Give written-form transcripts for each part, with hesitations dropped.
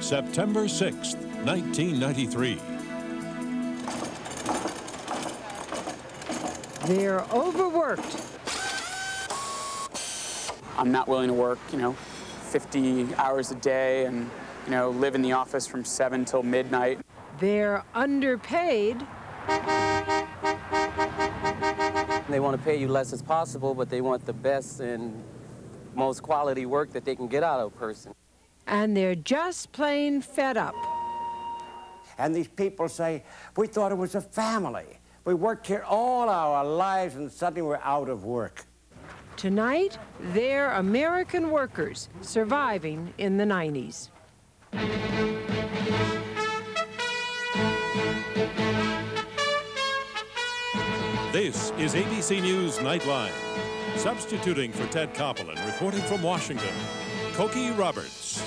September 6th, 1993. They're overworked. I'm not willing to work, 50 hours a day and, live in the office from 7 till midnight. They're underpaid. They want to pay you less as possible, but they want the best and most quality work that they can get out of a person. And they're just plain fed up. And these people say, we thought it was a family. We worked here all our lives and suddenly we're out of work. Tonight, they're American workers surviving in the 90s. This is ABC News Nightline. Substituting for Ted Koppelin, reporting from Washington, Cokie Roberts.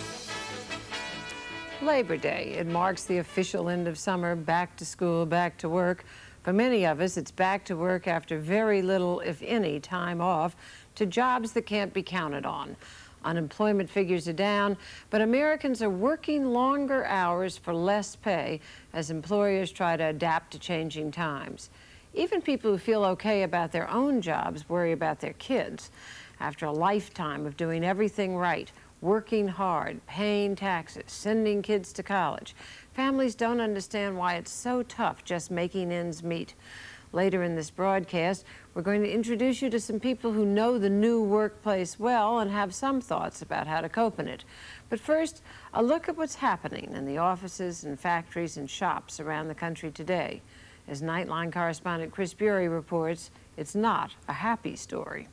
Labor Day. It marks the official end of summer, back to school, back to work. For many of us, it's back to work after very little, if any, time off to jobs that can't be counted on. Unemployment figures are down, but Americans are working longer hours for less pay as employers try to adapt to changing times. Even people who feel okay about their own jobs worry about their kids. After a lifetime of doing everything right, working hard, paying taxes, sending kids to college, families don't understand why it's so tough just making ends meet. Later in this broadcast, we're going to introduce you to some people who know the new workplace well and have some thoughts about how to cope in it. But first, a look at what's happening in the offices and factories and shops around the country today. As Nightline correspondent Chris Bury reports, it's not a happy story.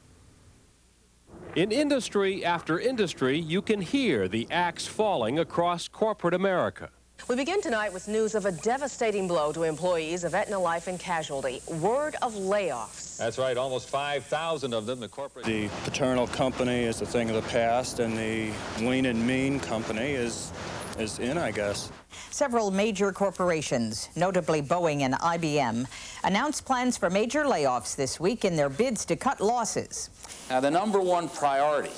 In industry after industry, you can hear the axe falling across corporate America. We begin tonight with news of a devastating blow to employees of Aetna Life and Casualty. Word of layoffs. That's right, almost 5,000 of them. The paternal company is a thing of the past, and the lean and mean company is in, I guess. Several major corporations, notably Boeing and IBM, announced plans for major layoffs this week in their bids to cut losses. Now, the #1 priority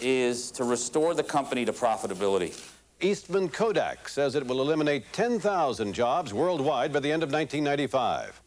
is to restore the company to profitability. Eastman Kodak says it will eliminate 10,000 jobs worldwide by the end of 1995.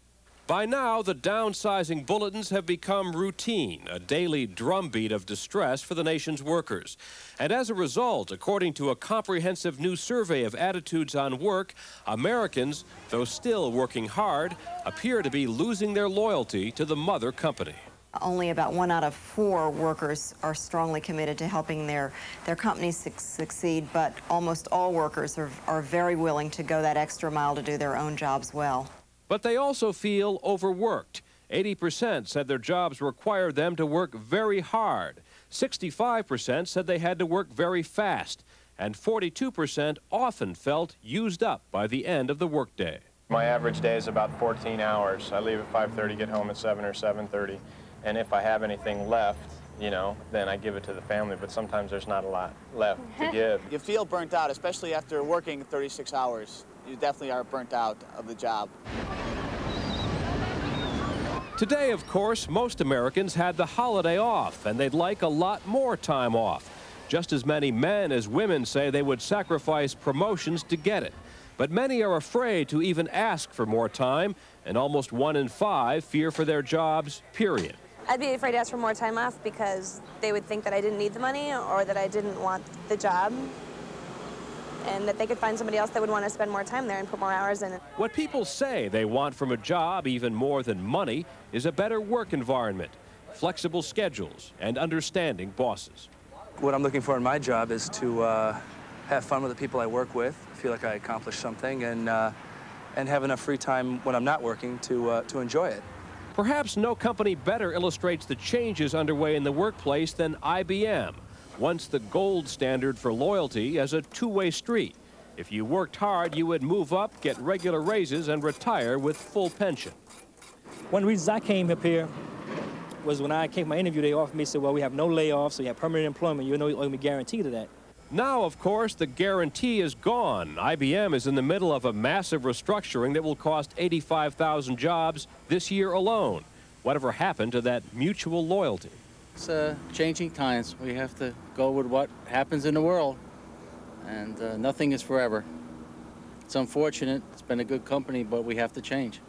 By now, the downsizing bulletins have become routine, a daily drumbeat of distress for the nation's workers. And as a result, according to a comprehensive new survey of attitudes on work, Americans, though still working hard, appear to be losing their loyalty to the mother company. Only about 1 out of 4 workers are strongly committed to helping their companies succeed, but almost all workers are very willing to go that extra mile to do their own jobs well. But they also feel overworked. 80% said their jobs required them to work very hard. 65% said they had to work very fast. And 42% often felt used up by the end of the workday. My average day is about 14 hours. I leave at 5:30, get home at 7 or 7:30. And if I have anything left, then I give it to the family, but sometimes there's not a lot left to give. You feel burnt out, especially after working 36 hours. You definitely are burnt out of the job. Today, of course, most Americans had the holiday off, and they'd like a lot more time off. Just as many men as women say they would sacrifice promotions to get it. But many are afraid to even ask for more time, and almost 1 in 5 fear for their jobs, period. I'd be afraid to ask for more time off because they would think that I didn't need the money or that I didn't want the job, and that they could find somebody else that would want to spend more time there and put more hours in it. What people say they want from a job, even more than money, is a better work environment, flexible schedules, and understanding bosses. What I'm looking for in my job is to have fun with the people I work with, feel like I accomplished something, and have enough free time when I'm not working to enjoy it. Perhaps no company better illustrates the changes underway in the workplace than IBM. Once the gold standard for loyalty as a two-way street. If you worked hard, you would move up, get regular raises, and retire with full pension. One of the reasons I came up here was when I came for my interview, they offered me, said, well, we have no layoffs, so you have permanent employment. You know you're going to be guaranteed of that. Now, of course, the guarantee is gone. IBM is in the middle of a massive restructuring that will cost 85,000 jobs this year alone. Whatever happened to that mutual loyalty? It's changing times. We have to go with what happens in the world. and nothing is forever. It's unfortunate. It's been a good company, but we have to change.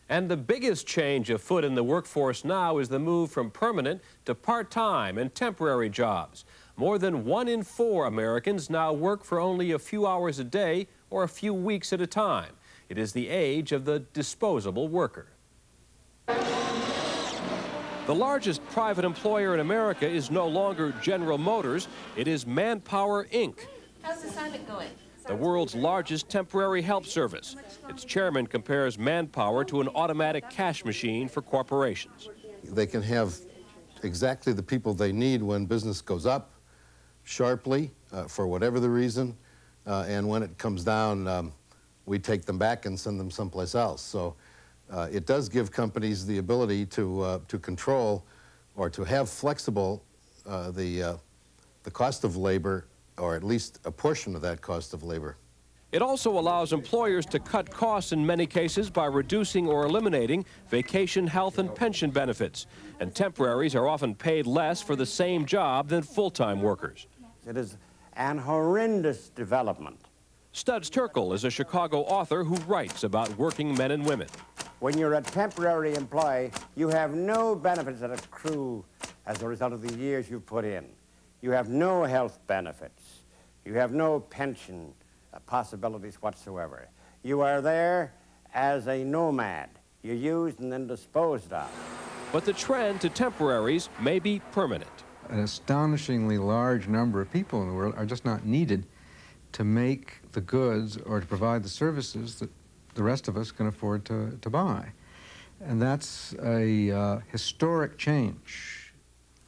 And the biggest change afoot in the workforce now is the move from permanent to part-time and temporary jobs. More than 1 in 4 Americans now work for only a few hours a day or a few weeks at a time. It is the age of the disposable worker. The largest private employer in America is no longer General Motors. It is Manpower, Inc., How's the assignment going? the world's largest temporary help service. Its chairman compares Manpower to an automatic cash machine for corporations. They can have exactly the people they need when business goes up sharply for whatever the reason, and when it comes down, we take them back and send them someplace else. So it does give companies the ability to control or to have flexible the cost of labor, or at least a portion of that cost of labor. It also allows employers to cut costs in many cases by reducing or eliminating vacation, health, and pension benefits. And temporaries are often paid less for the same job than full-time workers. It is an horrendous development. Studs Terkel is a Chicago author who writes about working men and women. When you're a temporary employee, you have no benefits that accrue as a result of the years you've put in. You have no health benefits. You have no pension possibilities whatsoever. You are there as a nomad. You're used and then disposed of. But the trend to temporaries may be permanent. An astonishingly large number of people in the world are just not needed to make the goods or to provide the services that the rest of us can afford to buy. And that's a historic change.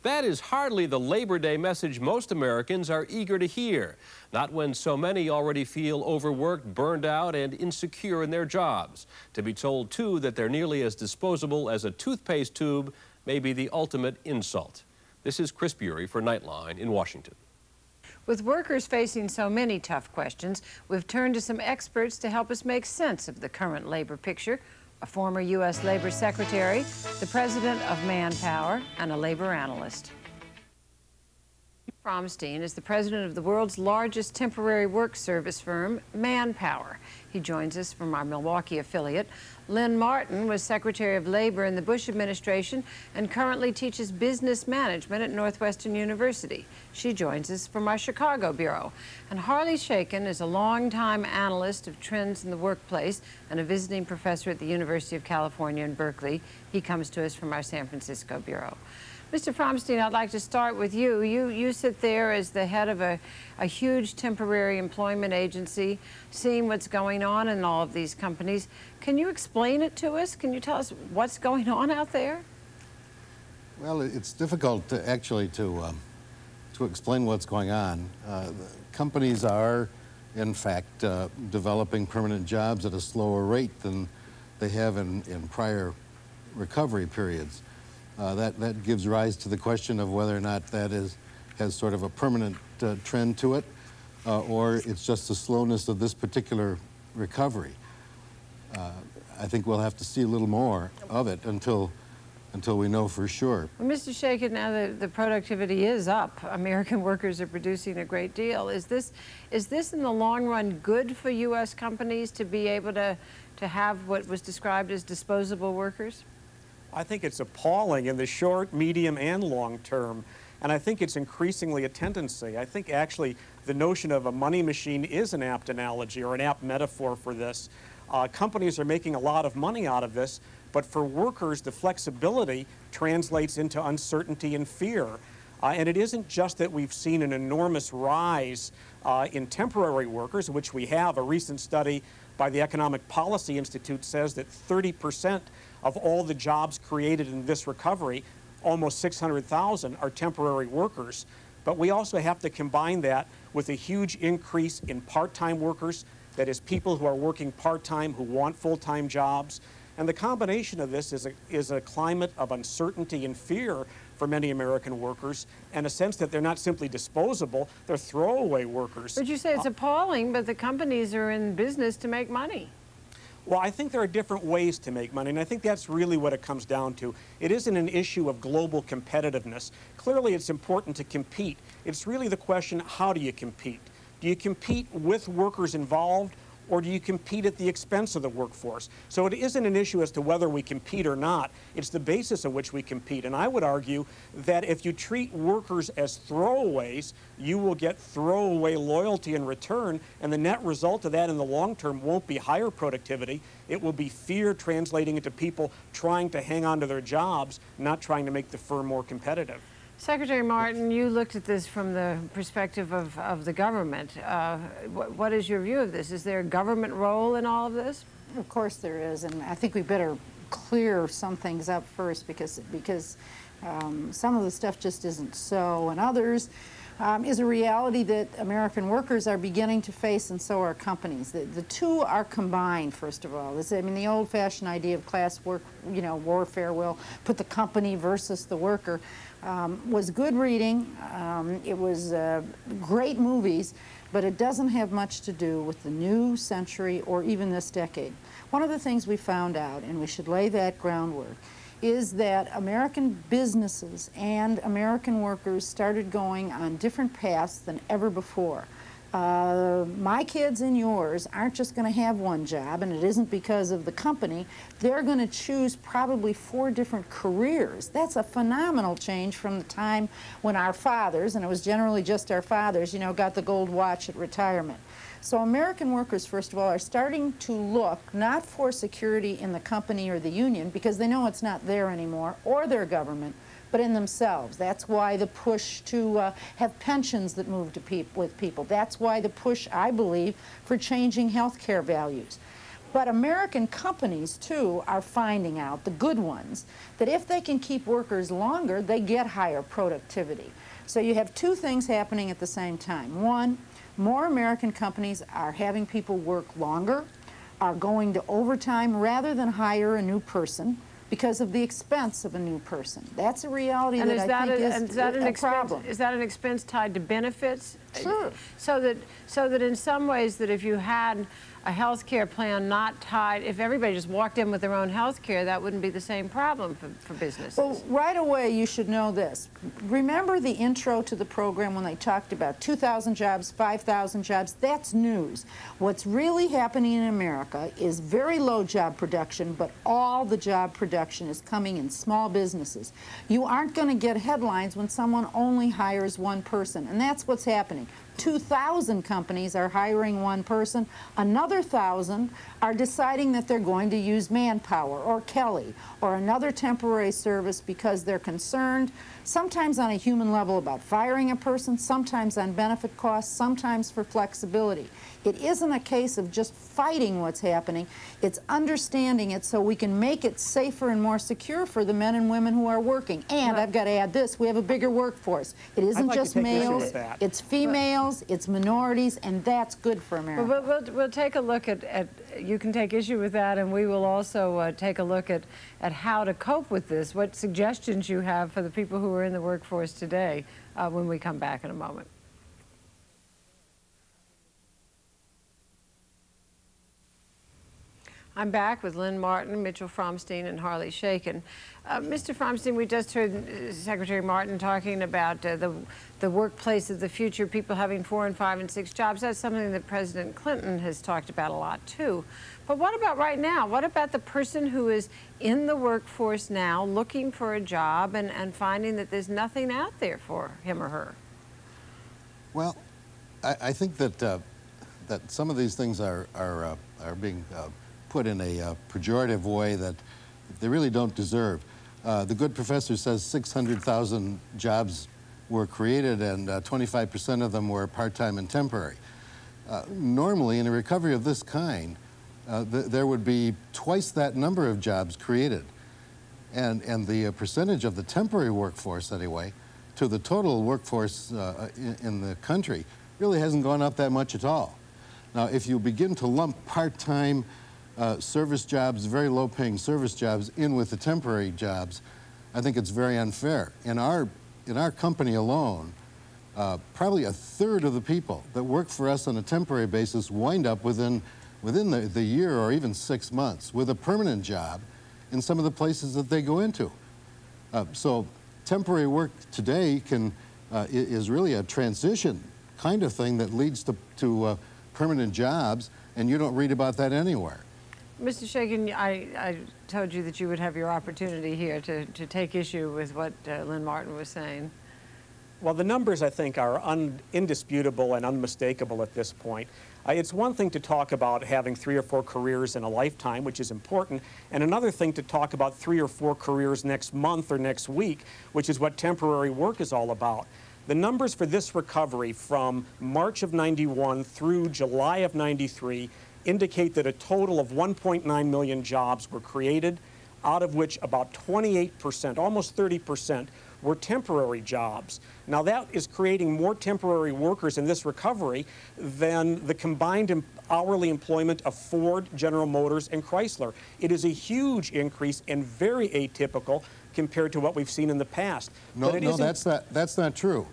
That is hardly the Labor Day message most Americans are eager to hear, not when so many already feel overworked, burned out, and insecure in their jobs. To be told, too, that they're nearly as disposable as a toothpaste tube may be the ultimate insult. This is Chris Bury for Nightline in Washington. With workers facing so many tough questions, we've turned to some experts to help us make sense of the current labor picture. A former U.S. Labor Secretary, the president of Manpower, and a labor analyst. Fromstein is the president of the world's largest temporary work service firm, Manpower. He joins us from our Milwaukee affiliate. Lynn Martin was Secretary of Labor in the Bush administration and currently teaches business management at Northwestern University. She joins us from our Chicago bureau. And Harley Shaken is a longtime analyst of trends in the workplace and a visiting professor at the University of California in Berkeley. He comes to us from our San Francisco bureau. Mr. Fromstein, I'd like to start with you. You sit there as the head of a huge temporary employment agency, seeing what's going on in all of these companies. Can you explain it to us? Can you tell us what's going on out there? Well, it's difficult to actually to explain what's going on. Companies are, in fact, developing permanent jobs at a slower rate than they have in prior recovery periods. That gives rise to the question of whether or not that has sort of a permanent trend to it, or it's just the slowness of this particular recovery. I think we'll have to see a little more of it until we know for sure. Well, Mr. Shaken, now the productivity is up. American workers are producing a great deal. Is this in the long run good for U.S. companies to be able to have what was described as disposable workers? I think it's appalling in the short, medium, and long term. And I think it's increasingly a tendency. I think actually the notion of a money machine is an apt analogy or an apt metaphor for this. Companies are making a lot of money out of this, but for workers, the flexibility translates into uncertainty and fear. And it isn't just that we've seen an enormous rise in temporary workers, which we have. A recent study by the Economic Policy Institute says that 30% of all the jobs created in this recovery, almost 600,000, are temporary workers. But we also have to combine that with a huge increase in part-time workers, that is, people who are working part-time who want full-time jobs. And the combination of this is a climate of uncertainty and fear for many American workers, and a sense that they're not simply disposable, they're throwaway workers. But you say it's appalling, but the companies are in business to make money. Well, I think there are different ways to make money, and I think that's really what it comes down to. It isn't an issue of global competitiveness. Clearly, it's important to compete. It's really the question, how do you compete? Do you compete with workers involved, or do you compete at the expense of the workforce? So it isn't an issue as to whether we compete or not. It's the basis on which we compete. And I would argue that if you treat workers as throwaways, you will get throwaway loyalty in return, and the net result of that in the long term won't be higher productivity. It will be fear translating into people trying to hang on to their jobs, not trying to make the firm more competitive. Secretary Martin, you looked at this from the perspective of the government. What is your view of this? Is there a government role in all of this? Of course there is, and I think we better clear some things up first because some of the stuff just isn't so, and others is a reality that American workers are beginning to face, and so are companies. The two are combined, first of all. I mean, the old-fashioned idea of class warfare will put the company versus the worker was good reading. It was great movies, but it doesn't have much to do with the new century or even this decade. One of the things we found out, and we should lay that groundwork, is that American businesses and American workers started going on different paths than ever before. My kids and yours aren't just going to have one job, and it isn't because of the company. They're going to choose probably 4 different careers. That's a phenomenal change from the time when our fathers, and it was generally just our fathers, got the gold watch at retirement. So American workers, first of all, are starting to look not for security in the company or the union, because they know it's not there anymore, or their government, but in themselves. That's why the push to have pensions that move to with people. That's why the push, I believe, for changing health care values. But American companies, too, are finding out, the good ones, that if they can keep workers longer, they get higher productivity. So you have 2 things happening at the same time. One, more American companies are having people work longer, are going to overtime rather than hire a new person because of the expense of a new person. That's a reality that I think is a problem. Is that an expense tied to benefits? Sure. So that in some ways, that if you had a health care plan not tied, if everybody just walked in with their own health care, that wouldn't be the same problem for businesses. Well, right away, you should know this. Remember the intro to the program when they talked about 2,000 jobs, 5,000 jobs? That's news. What's really happening in America is very low job production, but all the job production is coming in small businesses. You aren't going to get headlines when someone only hires one person, and that's what's happening. 2,000 companies are hiring one person. Another 1,000 are deciding that they're going to use Manpower or Kelly or another temporary service because they're concerned, sometimes on a human level about firing a person, sometimes on benefit costs, sometimes for flexibility. It isn't a case of just fighting what's happening. It's understanding it so we can make it safer and more secure for the men and women who are working. And I've got to add this, we have a bigger workforce. It isn't just males, it's females, it's minorities, and that's good for America. Well, we'll take a look at, you can take issue with that, and we will also take a look at how to cope with this, what suggestions you have for the people who are in the workforce today when we come back in a moment. I'm back with Lynn Martin, Mitchell Fromstein, and Harley Shaken. Mr. Fromstein, we just heard Secretary Martin talking about the workplace of the future, people having 4 and 5 and 6 jobs. That's something that President Clinton has talked about a lot, too. But what about right now? What about the person who is in the workforce now, looking for a job and finding that there's nothing out there for him or her? Well, I think that that some of these things are being put in a pejorative way that they really don't deserve. The good professor says 600,000 jobs were created and 25% of them were part-time and temporary. Normally, in a recovery of this kind, there would be twice that number of jobs created. And the percentage of the temporary workforce, anyway, to the total workforce in the country really hasn't gone up that much at all. Now, if you begin to lump part-time service jobs, very low-paying service jobs, in with the temporary jobs, I think it's very unfair. In our company alone, probably 1/3 of the people that work for us on a temporary basis wind up within the year or even 6 months with a permanent job in some of the places that they go into. So temporary work today is really a transition kind of thing that leads to permanent jobs, and you don't read about that anywhere. Mr. Shakin, I told you that you would have your opportunity here to take issue with what Lynn Martin was saying. Well, the numbers, I think, are indisputable and unmistakable at this point. It's one thing to talk about having 3 or 4 careers in a lifetime, which is important, and another thing to talk about 3 or 4 careers next month or next week, which is what temporary work is all about. The numbers for this recovery from March of '91 through July of '93 indicate that a total of 1.9 million jobs were created, out of which about 28%, almost 30%, were temporary jobs. Now that is creating more temporary workers in this recovery than the combined hourly employment of Ford, General Motors, and Chrysler. It is a huge increase and very atypical compared to what we've seen in the past. No, that's not true.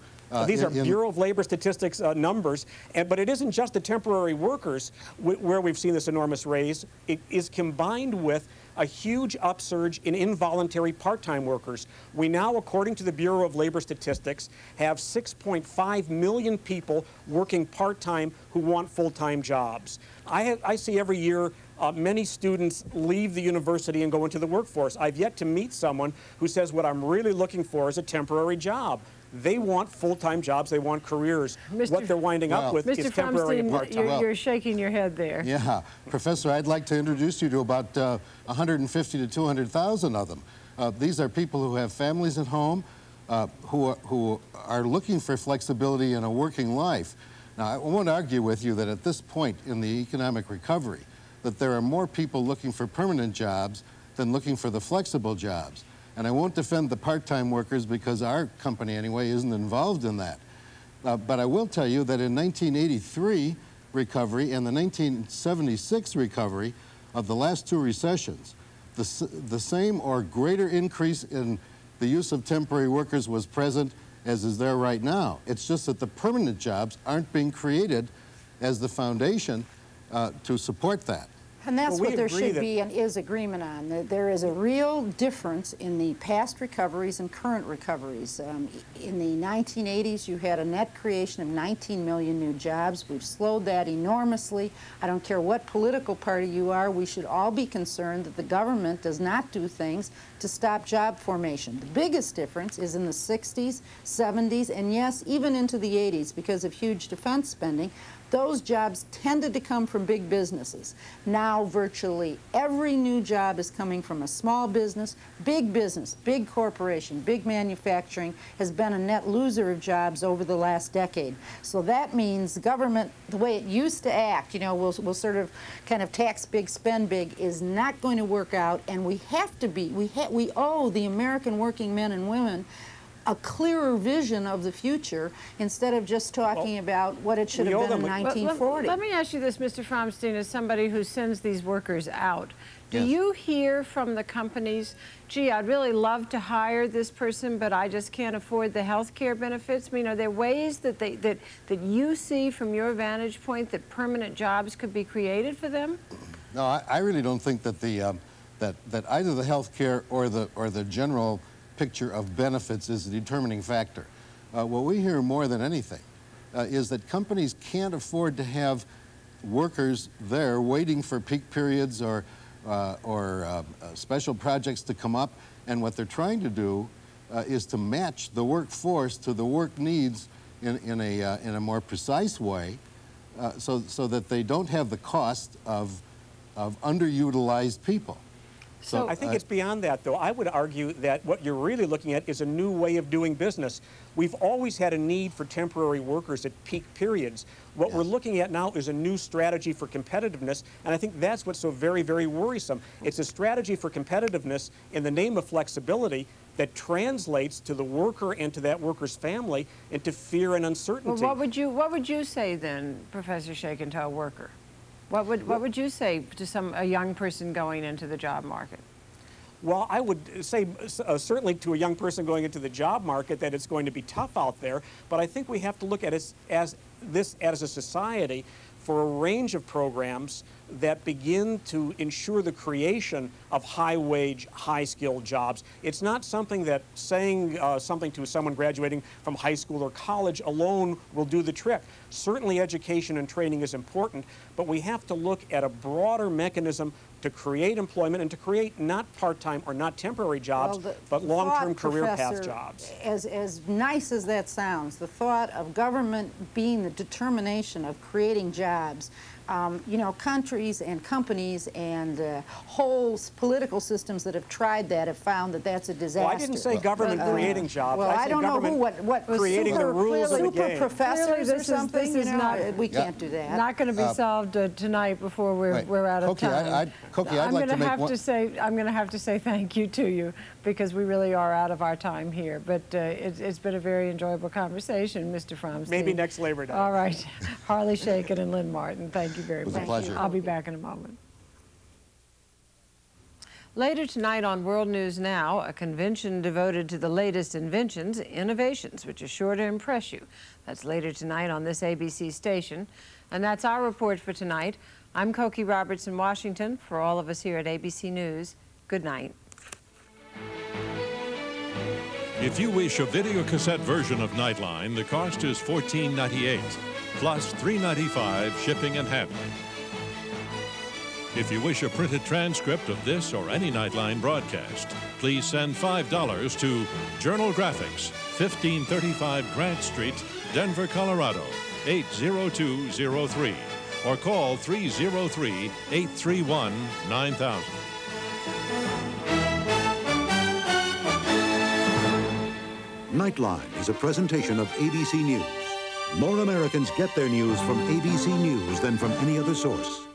These are Bureau of Labor Statistics numbers, but it isn't just the temporary workers where we've seen this enormous raise. It is combined with a huge upsurge in involuntary part-time workers. We now, according to the Bureau of Labor Statistics, have 6.5 million people working part-time who want full-time jobs. I see every year many students leave the university and go into the workforce. I've yet to meet someone who says what I'm really looking for is a temporary job. They want full-time jobs. They want careers. What they're winding up with is temporary and part-time. You're shaking your head there. Yeah. Professor, I'd like to introduce you to about 150 to 200,000 of them. These are people who have families at home, who are looking for flexibility in a working life. Now, I won't argue with you that at this point in the economic recovery, that there are more people looking for permanent jobs than looking for the flexible jobs. And I won't defend the part-time workers because our company, anyway, isn't involved in that. But I will tell you that in 1983 recovery and the 1976 recovery of the last 2 recessions, the same or greater increase in the use of temporary workers was present as is there right now. It's just that the permanent jobs aren't being created as the foundation to support that. And that's what there should be and is agreement on. That there is a real difference in the past recoveries and current recoveries. In the 1980s, you had a net creation of 19 million new jobs. We've slowed that enormously. I don't care what political party you are, we should all be concerned that the government does not do things to stop job formation. The biggest difference is in the 60s, 70s, and yes, even into the 80s because of huge defense spending. Those jobs tended to come from big businesses. Now virtually every new job is coming from a small business, big corporation, big manufacturing has been a net loser of jobs over the last decade. So that means the government, the way it used to act, you know, we'll sort of kind of tax big, spend big, is not going to work out, and we have to be, we owe the American working men and women a clearer vision of the future instead of just talking about what it should have been in 1940. Let me ask you this, Mr. Fromstein, as somebody who sends these workers out. Do you hear from the companies, gee, I'd really love to hire this person, but I just can't afford the health care benefits? I mean, are there ways that that you see from your vantage point that permanent jobs could be created for them? No, I really don't think that that either the health care or the general picture of benefits is a determining factor. What we hear more than anything is that companies can't afford to have workers there waiting for peak periods or special projects to come up, and what they're trying to do is to match the workforce to the work needs in a more precise way, so that they don't have the cost of underutilized people. So I think it's beyond that, though. I would argue that what you're really looking at is a new way of doing business. We've always had a need for temporary workers at peak periods. What we're looking at now is a new strategy for competitiveness, and I think that's what's so very, very worrisome. It's a strategy for competitiveness in the name of flexibility that translates to the worker and to that worker's family into fear and uncertainty. Well, what would you say then, Professor Shakin, to a worker? What would you say to a young person going into the job market? Well, I would say certainly to a young person going into the job market that it's going to be tough out there, but I think we have to look at this as a society for a range of programs that begin to ensure the creation of high-wage, high-skilled jobs. It's not something that saying something to someone graduating from high school or college alone will do the trick. Certainly education and training is important, but we have to look at a broader mechanism to create employment and to create not part-time or not temporary jobs, but long-term career path jobs. As nice as that sounds, the thought of government being the determination of creating jobs, you know, countries and companies and whole political systems that have tried that have found that that's a disaster. Well, I didn't say government creating jobs. Well, I don't know what creating the rules of the game. Super professors or something. This is not, we can't do that. Not going to be solved tonight before we're out of time. I'd like to make one. I'm going to have to say thank you to you, because we really are out of our time here. But it's been a very enjoyable conversation, Mr. Fromstein. Maybe next Labor Day. All right. Harley Shaken and Lynn Martin, thank you very much. It was a pleasure. I'll be back in a moment. Later tonight on World News Now, a convention devoted to the latest inventions, innovations, which are sure to impress you. That's later tonight on this ABC station. And that's our report for tonight. I'm Cokie Roberts in Washington. For all of us here at ABC News, good night. If you wish a videocassette version of Nightline, the cost is $14.98, plus $3.95 shipping and handling. If you wish a printed transcript of this or any Nightline broadcast, please send $5 to Journal Graphics, 1535 Grant Street, Denver, Colorado, 80203, or call 303-831-9000. Nightline is a presentation of ABC News. More Americans get their news from ABC News than from any other source.